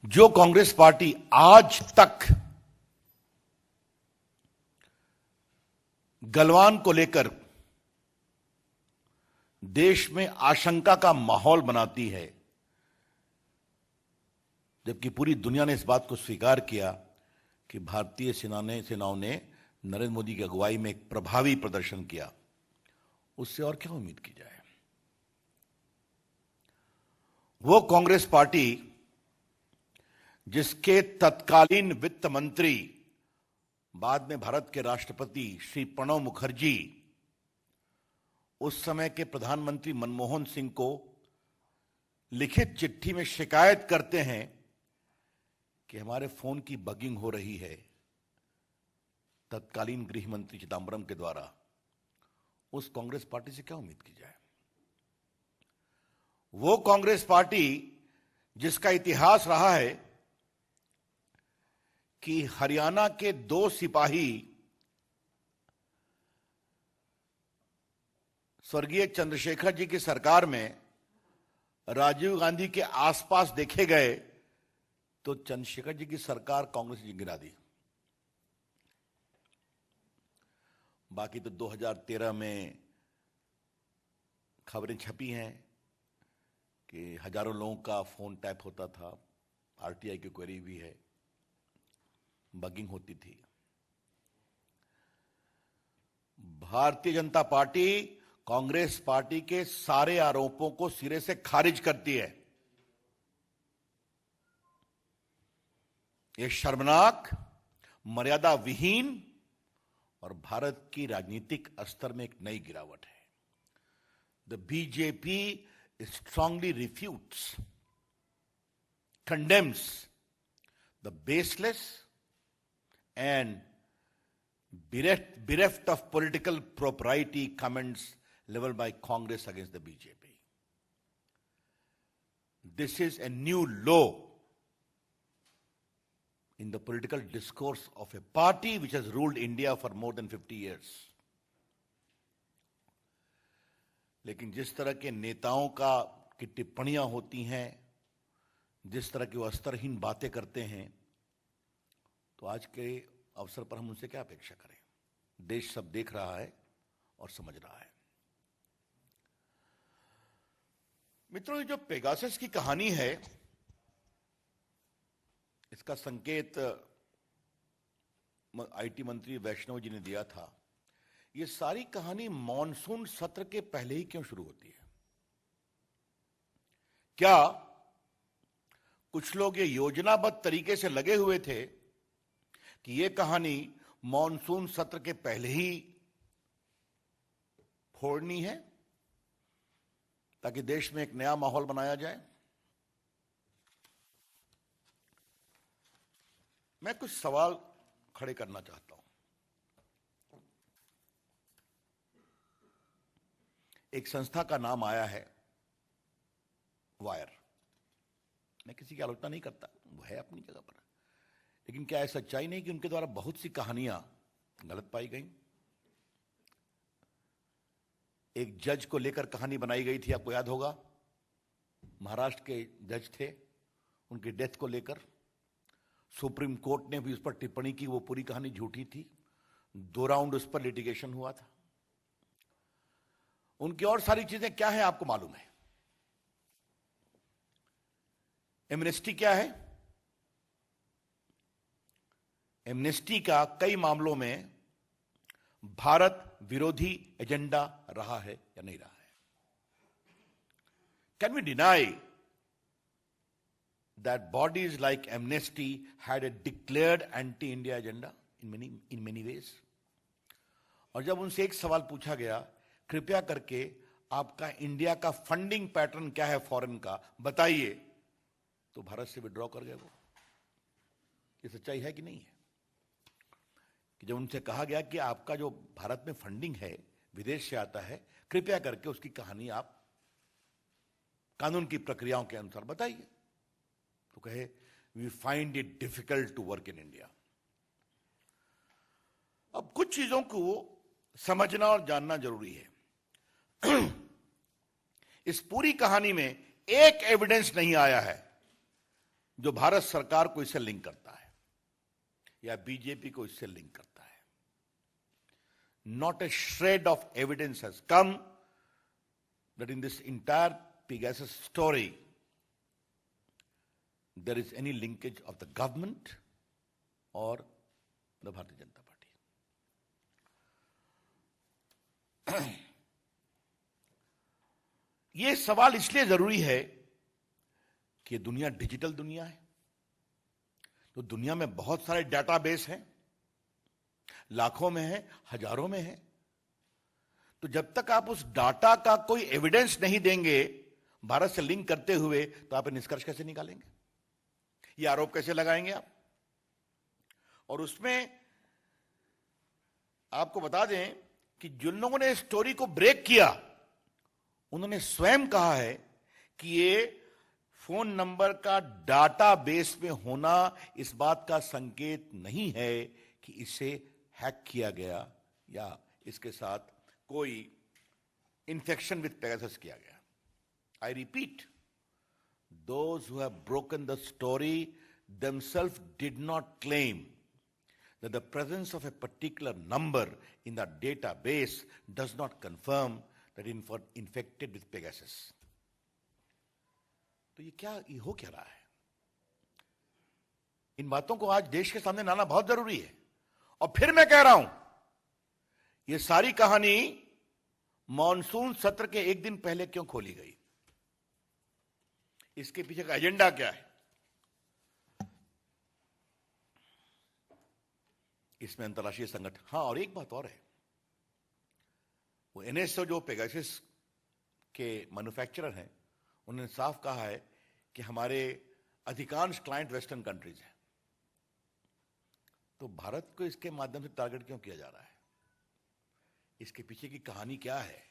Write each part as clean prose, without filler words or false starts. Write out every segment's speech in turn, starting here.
जो कांग्रेस पार्टी आज तक गलवान को लेकर देश में आशंका का माहौल बनाती है, जबकि पूरी दुनिया ने इस बात को स्वीकार किया कि भारतीय सेनाओं ने नरेंद्र मोदी की अगुवाई में एक प्रभावी प्रदर्शन किया, उससे और क्या उम्मीद की जाए। वो कांग्रेस पार्टी जिसके तत्कालीन वित्त मंत्री, बाद में भारत के राष्ट्रपति श्री प्रणब मुखर्जी, उस समय के प्रधानमंत्री मनमोहन सिंह को लिखित चिट्ठी में शिकायत करते हैं कि हमारे फोन की बगिंग हो रही है, तत्कालीन गृह मंत्री चिदंबरम के द्वारा। उस कांग्रेस पार्टी से क्या उम्मीद की जाए। वो कांग्रेस पार्टी जिसका इतिहास रहा है कि हरियाणा के 2 सिपाही स्वर्गीय चंद्रशेखर जी की सरकार में राजीव गांधी के आसपास देखे गए तो चंद्रशेखर जी की सरकार कांग्रेस जी गिरा दी। बाकी तो 2013 में खबरें छपी हैं कि हजारों लोगों का फोन टैप होता था, आरटीआई की क्वेरी भी है, बगिंग होती थी। भारतीय जनता पार्टी कांग्रेस पार्टी के सारे आरोपों को सिरे से खारिज करती है। यह शर्मनाक, मर्यादा विहीन और भारत की राजनीतिक स्तर में एक नई गिरावट है। The BJP strongly refutes, condemns the baseless and bereft of political propriety comments leveled by Congress against the BJP. This is a new low in the political discourse of a party which has ruled India for more than 50 years. लेकिन जिस तरह के नेताओं की टिप्पणियां होती हैं, जिस तरह की वो स्तरहीन बातें करते हैं, तो आज के अवसर पर हम उनसे क्या अपेक्षा करें। देश सब देख रहा है और समझ रहा है। मित्रों, ये जो पेगासस की कहानी है, इसका संकेत आईटी मंत्री वैष्णव जी ने दिया था। ये सारी कहानी मॉनसून सत्र के पहले ही क्यों शुरू होती है? क्या कुछ लोग ये योजनाबद्ध तरीके से लगे हुए थे कि ये कहानी मॉनसून सत्र के पहले ही फोड़नी है ताकि देश में एक नया माहौल बनाया जाए? मैं कुछ सवाल खड़े करना चाहता हूं। एक संस्था का नाम आया है वायर। मैं किसी की आलोचना नहीं करता, वो है अपनी जगह पर, लेकिन क्या ऐसा सच्चाई नहीं कि उनके द्वारा बहुत सी कहानियां गलत पाई गई? एक जज को लेकर कहानी बनाई गई थी, आपको याद होगा, महाराष्ट्र के जज थे, उनकी डेथ को लेकर सुप्रीम कोर्ट ने भी उस पर टिप्पणी की, वो पूरी कहानी झूठी थी। 2 राउंड उस पर लिटिगेशन हुआ था। उनकी और सारी चीजें क्या है आपको मालूम है। एमनेस्टी क्या है? एमनेस्टी का कई मामलों में भारत विरोधी एजेंडा रहा है या नहीं रहा है? Can we deny that bodies like Amnesty had a declared anti India agenda in many ways? और जब उनसे एक सवाल पूछा गया, कृपया करके आपका इंडिया का फंडिंग पैटर्न क्या है फॉरेन का, बताइए, तो भारत से विड्रॉ कर गए वो। ये सच्चाई है कि नहीं है? कि जब उनसे कहा गया कि आपका जो भारत में फंडिंग है विदेश से आता है, कृपया करके उसकी कहानी आप कानून की प्रक्रियाओं के अनुसार बताइए, तो कहे we find it difficult to work in India. अब कुछ चीजों को समझना और जानना जरूरी है। इस पूरी कहानी में एक एविडेंस नहीं आया है जो भारत सरकार को इससे लिंक करता है या बीजेपी को इससे लिंक करता है। Not a shred of evidence has come that in this entire Pegasus story there is any linkage of the government or the Bharatiya Janata Party. ये सवाल इसलिए जरूरी है कि दुनिया डिजिटल दुनिया है, तो दुनिया में बहुत सारे डेटाबेस हैं, लाखों में है, हजारों में है। तो जब तक आप उस डाटा का कोई एविडेंस नहीं देंगे भारत से लिंक करते हुए, तो आप निष्कर्ष कैसे निकालेंगे, ये आरोप कैसे लगाएंगे आप? और उसमें आपको बता दें कि जिन लोगों ने स्टोरी को ब्रेक किया उन्होंने स्वयं कहा है कि ये फोन नंबर का डाटा बेस में होना इस बात का संकेत नहीं है कि इसे हैक किया गया या इसके साथ कोई इंफेक्शन विथ पेगासस किया गया। I repeat, those who have broken the story themselves did not claim that the presence of a particular number in the database does not confirm that infected with Pegasus. तो ये हो क्या रहा है? इन बातों को आज देश के सामने लाना बहुत जरूरी है। और फिर मैं कह रहा हूं, ये सारी कहानी मॉनसून सत्र के एक दिन पहले क्यों खोली गई? इसके पीछे का एजेंडा क्या है? इसमें अंतर्राष्ट्रीय संगठन, हाँ, और एक बात और है, वो एनएसओ जो पेगासस के मैन्युफैक्चरर हैं, उन्होंने साफ कहा है कि हमारे अधिकांश क्लाइंट वेस्टर्न कंट्रीज हैं। तो भारत को इसके माध्यम से टारगेट क्यों किया जा रहा है? इसके पीछे की कहानी क्या है?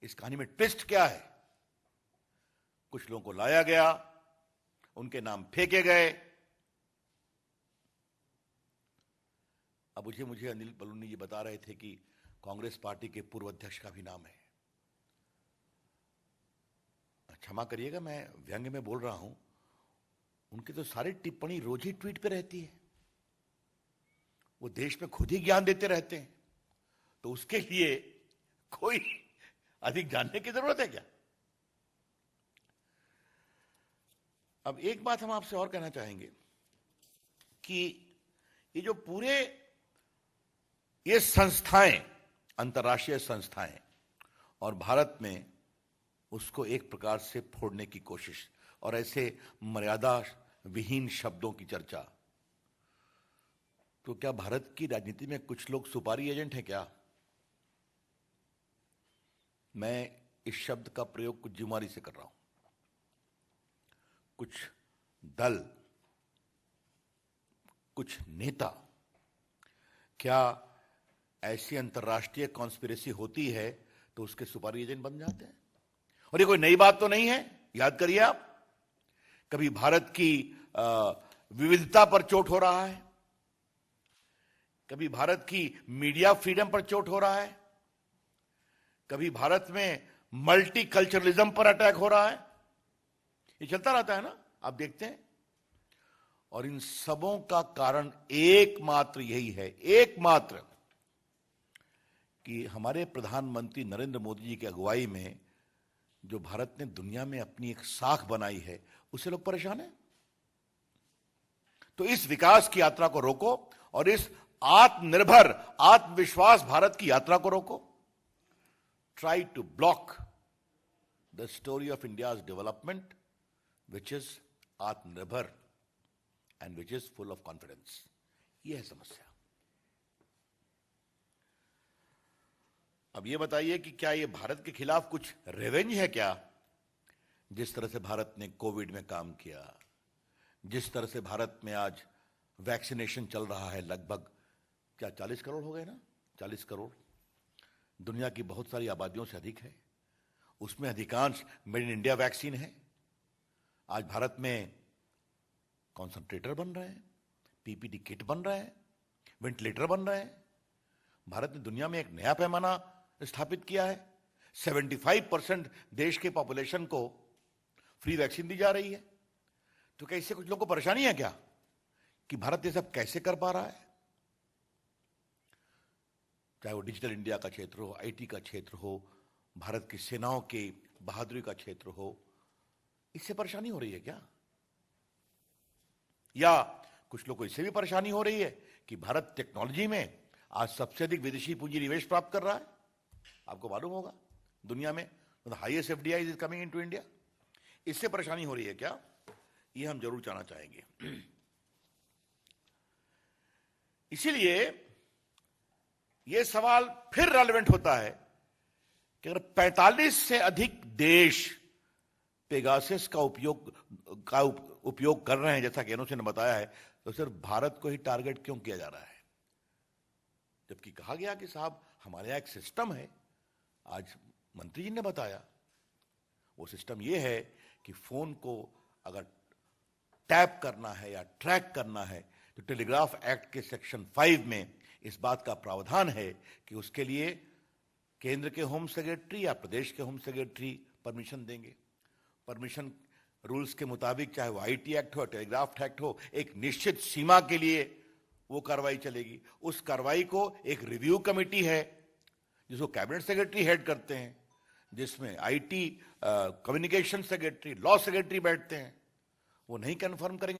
इस कहानी में ट्विस्ट क्या है? कुछ लोगों को लाया गया, उनके नाम फेंके गए। अब मुझे अनिल बलूनी जी बता रहे थे कि कांग्रेस पार्टी के पूर्व अध्यक्ष का भी नाम है। क्षमा करिएगा, मैं व्यंग्य में बोल रहा हूं, उनकी तो सारी टिप्पणी रोज ही ट्वीट पे रहती है। वो देश में खुद ही ज्ञान देते रहते हैं, तो उसके लिए कोई अधिक जानने की जरूरत है क्या? अब एक बात हम आपसे और कहना चाहेंगे कि ये जो पूरे ये संस्थाएं, अंतर्राष्ट्रीय संस्थाएं, और भारत में उसको एक प्रकार से फोड़ने की कोशिश और ऐसे मर्यादा विहीन शब्दों की चर्चा, तो क्या भारत की राजनीति में कुछ लोग सुपारी एजेंट हैं क्या? मैं इस शब्द का प्रयोग कुछ जिम्मेदारी से कर रहा हूं। कुछ दल, कुछ नेता, क्या ऐसी अंतर्राष्ट्रीय कॉन्स्पिरेसी होती है तो उसके सुपारी एजेंट बन जाते हैं? और ये कोई नई बात तो नहीं है। याद करिए आप, कभी भारत की विविधता पर चोट हो रहा है, कभी भारत की मीडिया फ्रीडम पर चोट हो रहा है, कभी भारत में मल्टी कल्चरलिज्म पर अटैक हो रहा है। ये चलता रहता है ना, आप देखते हैं। और इन सबों का कारण एकमात्र यही है, एकमात्र, कि हमारे प्रधानमंत्री नरेंद्र मोदी जी की अगुवाई में जो भारत ने दुनिया में अपनी एक साख बनाई है, उससे लोग परेशान हैं। तो इस विकास की यात्रा को रोको और इस आत्मनिर्भर, आत्मविश्वास भारत की यात्रा को रोको। Try to block the story of India's development which is आत्मनिर्भर and which is full of confidence। यह है समस्या। अब ये बताइए कि क्या ये भारत के खिलाफ कुछ रिवेंज है क्या? जिस तरह से भारत ने कोविड में काम किया, जिस तरह से भारत में आज वैक्सीनेशन चल रहा है, लगभग क्या 40 करोड़ हो गए ना? 40 करोड़ दुनिया की बहुत सारी आबादियों से अधिक है। उसमें अधिकांश मेड इन इंडिया वैक्सीन है। आज भारत में कॉन्संट्रेटर बन रहे हैं, पीपीटी किट बन रहे हैं, वेंटिलेटर बन रहे हैं। भारत ने दुनिया में एक नया पैमाना स्थापित किया है। 75% देश के पॉपुलेशन को फ्री वैक्सीन दी जा रही है। तो क्या इससे कुछ लोगों को परेशानी है क्या कि भारत ये सब कैसे कर पा रहा है? चाहे वो डिजिटल इंडिया का क्षेत्र हो, आईटी का क्षेत्र हो, भारत की सेनाओं की बहादुरी का क्षेत्र हो, इससे परेशानी हो रही है क्या? या कुछ लोगों को इससे भी परेशानी हो रही है कि भारत टेक्नोलॉजी में आज सबसे अधिक विदेशी पूंजी निवेश प्राप्त कर रहा है। आपको मालूम होगा दुनिया में highest FDI is coming into India. इससे परेशानी हो रही है क्या? ये हम जरूर जानना चाहेंगे। इसीलिए यह सवाल फिर रेलेवेंट होता है कि अगर 45 से अधिक देश पेगासस का उपयोग कर रहे हैं, जैसा कि एनओसी ने बताया है, तो सिर्फ भारत को ही टारगेट क्यों किया जा रहा है? जबकि कहा गया कि साहब हमारे यहां एक सिस्टम है। आज मंत्री जी ने बताया वो सिस्टम ये है कि फोन को अगर टैप करना है या ट्रैक करना है तो टेलीग्राफ एक्ट के सेक्शन 5 में इस बात का प्रावधान है कि उसके लिए केंद्र के होम सेक्रेटरी या प्रदेश के होम सेक्रेटरी परमिशन देंगे। परमिशन रूल्स के मुताबिक, चाहे वो आईटी एक्ट हो, टेलीग्राफ एक्ट हो, एक निश्चित सीमा के लिए वो कार्रवाई चलेगी। उस कार्रवाई को एक रिव्यू कमेटी है जिसको कैबिनेट सेक्रेटरी हेड करते हैं, जिसमें IT, communication secretary, law secretary बैठते हैं। वो नहीं कंफर्म करेंगे